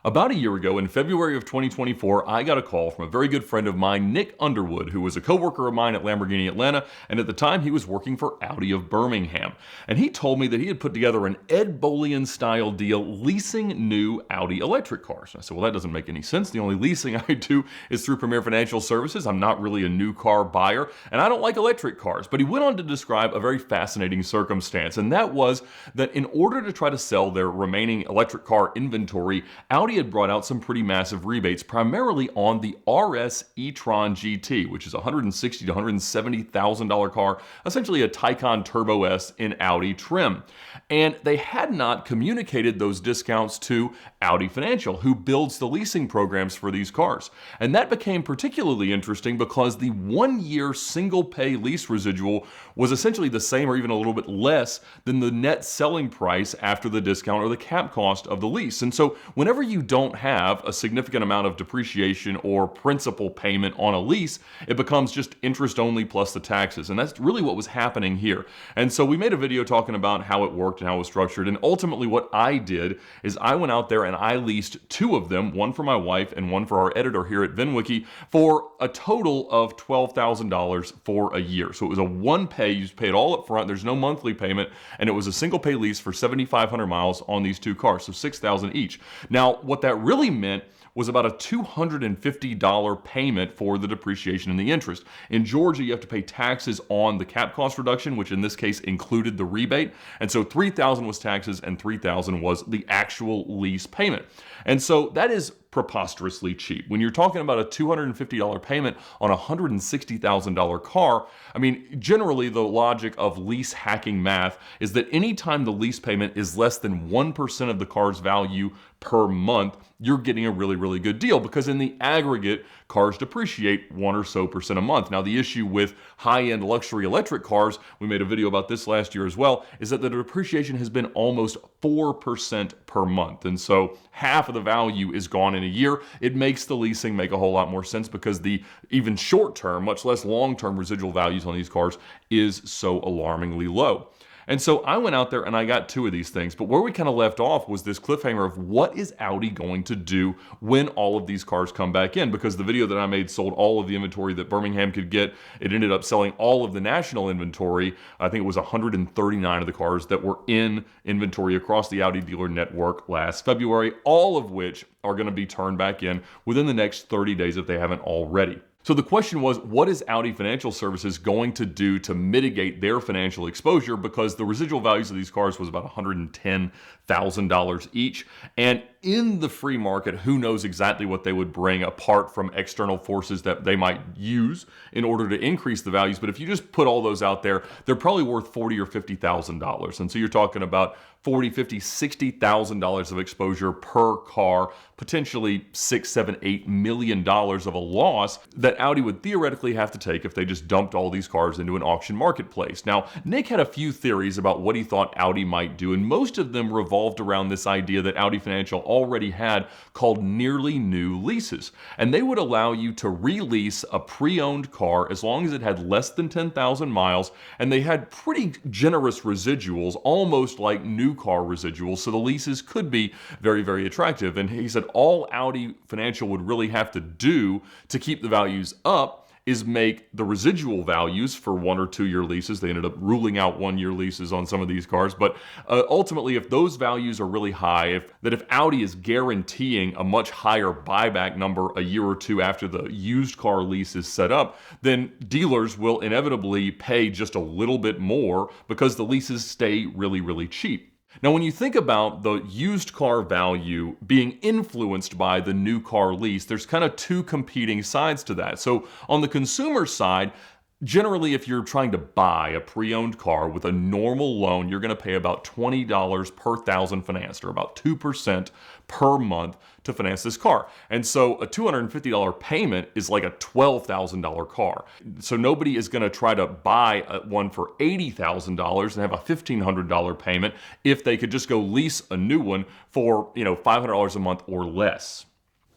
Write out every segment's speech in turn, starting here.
About a year ago, in February of 2024, I got a call from a very good friend of mine, Nick Underwood, who was a coworker of mine at Lamborghini Atlanta, and at the time he was working for Audi of Birmingham. And he told me that he had put together an Ed Bolian-style deal leasing new Audi electric cars. And I said, well, that doesn't make any sense. The only leasing I do is through Premier Financial Services. I'm not really a new car buyer, and I don't like electric cars. But he went on to describe a very fascinating circumstance, and that was that in order to try to sell their remaining electric car inventory, Audi had brought out some pretty massive rebates, primarily on the RS e-tron GT, which is a $160,000 to $170,000 car, essentially a Taycan Turbo S in Audi trim. And they had not communicated those discounts to Audi Financial, who builds the leasing programs for these cars. And that became particularly interesting because the 1-year single pay lease residual was essentially the same or even a little bit less than the net selling price after the discount or the cap cost of the lease. And so whenever you don't have a significant amount of depreciation or principal payment on a lease, it becomes just interest only plus the taxes. And that's really what was happening here. And so we made a video talking about how it worked and how it was structured. And ultimately what I did is I went out there and I leased 2 of them, one for my wife and one for our editor here at VINwiki, for a total of $12,000 for a year. So it was a one pay, you just pay it all up front, there's no monthly payment, and it was a single pay lease for 7,500 miles on these 2 cars, so $6,000 each. Now, what that really meant was about a $250 payment for the depreciation and the interest. In Georgia, you have to pay taxes on the cap cost reduction, which in this case included the rebate. And so $3,000 was taxes and $3,000 was the actual lease payment. And so that is preposterously cheap. When you're talking about a $250 payment on a $160,000 car, I mean, generally the logic of lease hacking math is that anytime the lease payment is less than 1% of the car's value per month, you're getting a really good deal, because in the aggregate, cars depreciate 1 or so percent a month. Now, the issue with high-end luxury electric cars, we made a video about this last year as well, is that the depreciation has been almost 4% per month. And so half of the value is gone in a year. It makes the leasing make a whole lot more sense because the even short-term, much less long-term residual values on these cars is so alarmingly low. And so I went out there and I got 2 of these things. But where we kind of left off was this cliffhanger of what is Audi going to do when all of these cars come back in? Because the video that I made sold all of the inventory that Birmingham could get. It ended up selling all of the national inventory. I think it was 139 of the cars that were in inventory across the Audi dealer network last February, all of which are going to be turned back in within the next 30 days if they haven't already. So the question was, what is Audi Financial Services going to do to mitigate their financial exposure? Because the residual values of these cars was about $110,000 each. And in the free market, who knows exactly what they would bring apart from external forces that they might use in order to increase the values. But if you just put all those out there, they're probably worth $40,000 or $50,000. And so you're talking about $40,000, $50,000, $60,000 of exposure per car, potentially $6, $7, $8 million of a loss that Audi would theoretically have to take if they just dumped all these cars into an auction marketplace. Now, Nick had a few theories about what he thought Audi might do, and most of them revolved around this idea that Audi Financial already had called nearly new leases. And they would allow you to release a pre-owned car as long as it had less than 10,000 miles, and they had pretty generous residuals, almost like new car residuals, so the leases could be very attractive. And he said all Audi Financial would really have to do to keep the values up is make the residual values for 1 or 2 year leases. They ended up ruling out 1-year leases on some of these cars. But ultimately, if those values are really high, if Audi is guaranteeing a much higher buyback number a year or 2 after the used car lease is set up, then dealers will inevitably pay just a little bit more because the leases stay really cheap. Now, when you think about the used car value being influenced by the new car lease, there's kind of 2 competing sides to that. So on the consumer side, generally, if you're trying to buy a pre-owned car with a normal loan, you're going to pay about $20 per thousand financed, or about 2% per month to finance this car. And so a $250 payment is like a $12,000 car. So nobody is going to try to buy one for $80,000 and have a $1,500 payment if they could just go lease a new one for, $500 a month or less.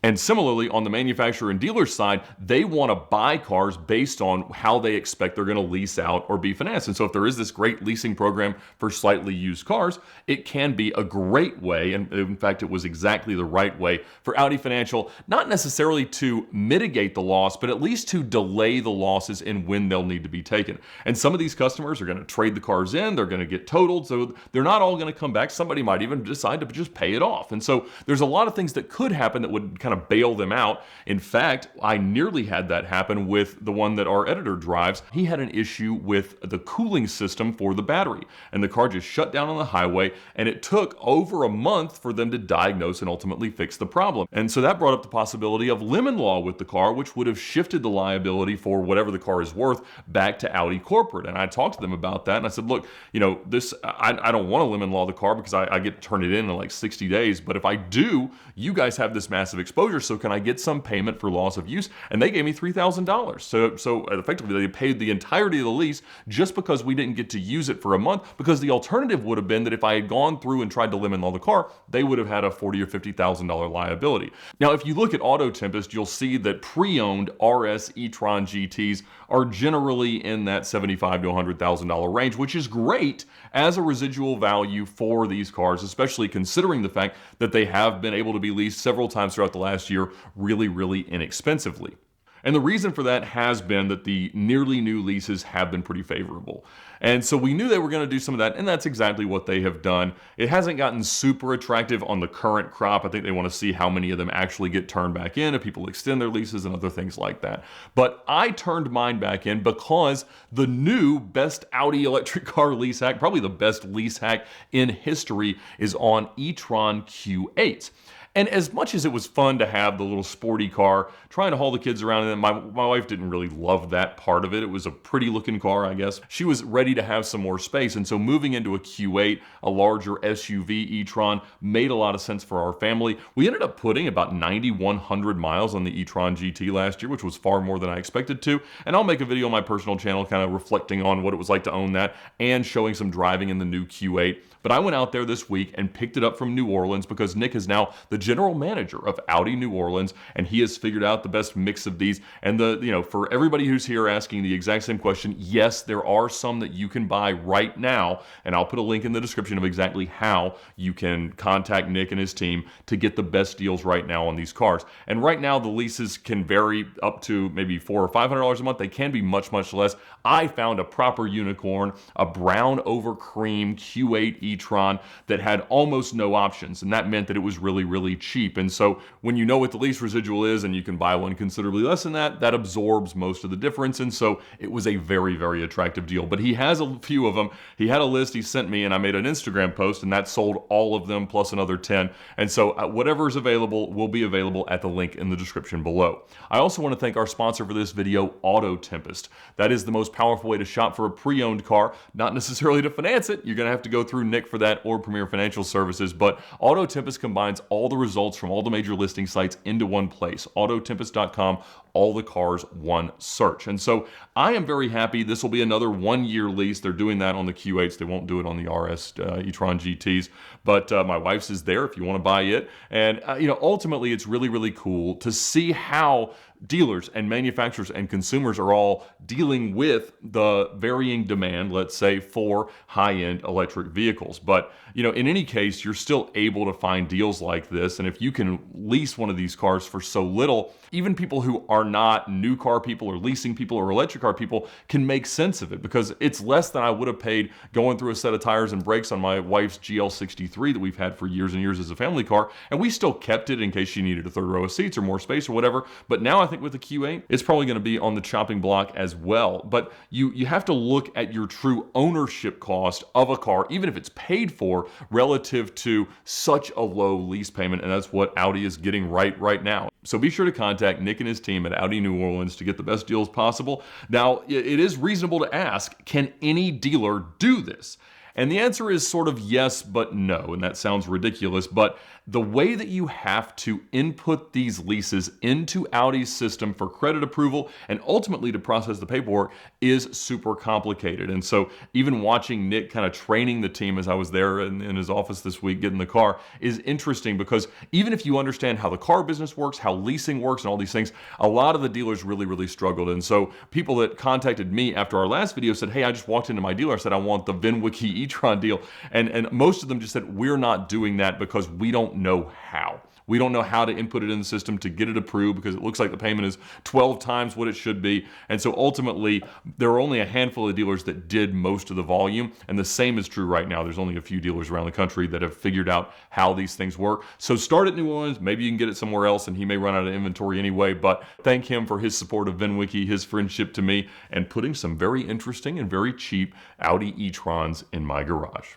And similarly, on the manufacturer and dealer side, they want to buy cars based on how they expect they're going to lease out or be financed. And so if there is this great leasing program for slightly used cars, it can be a great way, and in fact, it was exactly the right way for Audi Financial, not necessarily to mitigate the loss, but at least to delay the losses in when they'll need to be taken. And some of these customers are going to trade the cars in, they're going to get totaled, so they're not all going to come back. Somebody might even decide to just pay it off. And so there's a lot of things that could happen that would kind of bail them out. In fact, I nearly had that happen with the one that our editor drives. He had an issue with the cooling system for the battery, and the car just shut down on the highway, and it took over a month for them to diagnose and ultimately fix the problem. And so that brought up the possibility of lemon law with the car, which would have shifted the liability for whatever the car is worth back to Audi corporate. And I talked to them about that, and I said, look, I don't want to lemon law the car because I get to turn it in like 60 days, but if I do, you guys have this massive exposure, so can I get some payment for loss of use? And they gave me $3,000. So effectively, they paid the entirety of the lease just because we didn't get to use it for a month, because the alternative would have been that if I had gone through and tried to lemon law the car, they would have had a $40,000 or $50,000 liability. Now, if you look at Auto Tempest, you'll see that pre-owned RS e-tron GTs are generally in that $75,000 to $100,000 range, which is great as a residual value for these cars, especially considering the fact that they have been able to be leased several times throughout the last year really inexpensively. And the reason for that has been that the nearly new leases have been pretty favorable. And so we knew they were going to do some of that, and that's exactly what they have done. It hasn't gotten super attractive on the current crop. I think they want to see how many of them actually get turned back in, if people extend their leases and other things like that. But I turned mine back in because the new best Audi electric car lease hack, probably the best lease hack in history, is on e-tron Q8. And as much as it was fun to have the little sporty car, trying to haul the kids around in it, my wife didn't really love that part of it. It was a pretty looking car, I guess. She was ready to have some more space. And so moving into a Q8, a larger SUV e-tron, made a lot of sense for our family. We ended up putting about 9,100 miles on the e-tron GT last year, which was far more than I expected to. And I'll make a video on my personal channel kind of reflecting on what it was like to own that and showing some driving in the new Q8. But I went out there this week and picked it up from New Orleans because Nick is now the general manager of Audi New Orleans, and he has figured out the best mix of these. And for everybody who's here asking the exact same question, yes, there are some that you can buy right now, and I'll put a link in the description of exactly how you can contact Nick and his team to get the best deals right now on these cars. And right now the leases can vary up to maybe $400 or $500 a month. They can be much less. I found a proper unicorn, a brown over cream Q8 e-tron that had almost no options, and that meant that it was really cheap. And so when you know what the lease residual is and you can buy one considerably less than that, that absorbs most of the difference. And so it was a very attractive deal. But he has a few of them. He had a list he sent me, and I made an Instagram post, and that sold all of them plus another 10. And so whatever is available will be available at the link in the description below. I also want to thank our sponsor for this video, Auto Tempest. That is the most powerful way to shop for a pre-owned car, not necessarily to finance it. You're going to have to go through Nick for that, or Premier Financial Services, but Auto Tempest combines all the results from all the major listing sites into one place. Autotempest.com, all the cars, one search. And so I am very happy. This will be another 1-year lease. They're doing that on the Q8s. They won't do it on the RS e-tron GTs, but my wife's is there if you want to buy it. And ultimately it's really cool to see how dealers and manufacturers and consumers are all dealing with the varying demand, let's say, for high-end electric vehicles. But in any case, you're still able to find deals like this. And if you can lease one of these cars for so little, even people who are not new car people or leasing people or electric car people can make sense of it, because it's less than I would have paid going through a set of tires and brakes on my wife's GL63 that we've had for years and years as a family car. And we still kept it in case she needed a third row of seats or more space or whatever. But now I think with the Q8, it's probably going to be on the chopping block as well. But you have to look at your true ownership cost of a car, even if it's paid for, relative to such a low lease payment. And that's what Audi is getting right now. So be sure to contact Nick and his team at Audi New Orleans to get the best deals possible. Now, it is reasonable to ask, can any dealer do this? And the answer is sort of yes, but no, and that sounds ridiculous, but the way that you have to input these leases into Audi's system for credit approval and ultimately to process the paperwork is super complicated. And so even watching Nick kind of training the team as I was there in his office this week getting the car is interesting, because even if you understand how the car business works, how leasing works and all these things, a lot of the dealers really struggled. And so people that contacted me after our last video said, hey, I just walked into my dealer, I said I want the VINwiki e-tron deal, and most of them just said, we're not doing that because we don't know how. We don't know how to input it in the system to get it approved, because it looks like the payment is 12 times what it should be. And so ultimately, there are only a handful of dealers that did most of the volume. And the same is true right now. There's only a few dealers around the country that have figured out how these things work. So start at New Orleans. Maybe you can get it somewhere else, and he may run out of inventory anyway. But thank him for his support of VINwiki, his friendship to me, and putting some very interesting and very cheap Audi e-trons in my garage.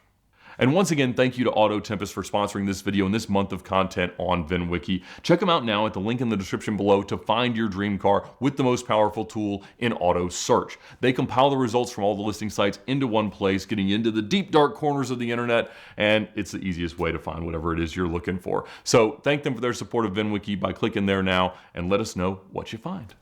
And once again, thank you to Auto Tempest for sponsoring this video and this month of content on VINwiki. Check them out now at the link in the description below to find your dream car with the most powerful tool in auto search. They compile the results from all the listing sites into one place, getting into the deep dark corners of the internet, and it's the easiest way to find whatever it is you're looking for. So thank them for their support of VINwiki by clicking there now and let us know what you find.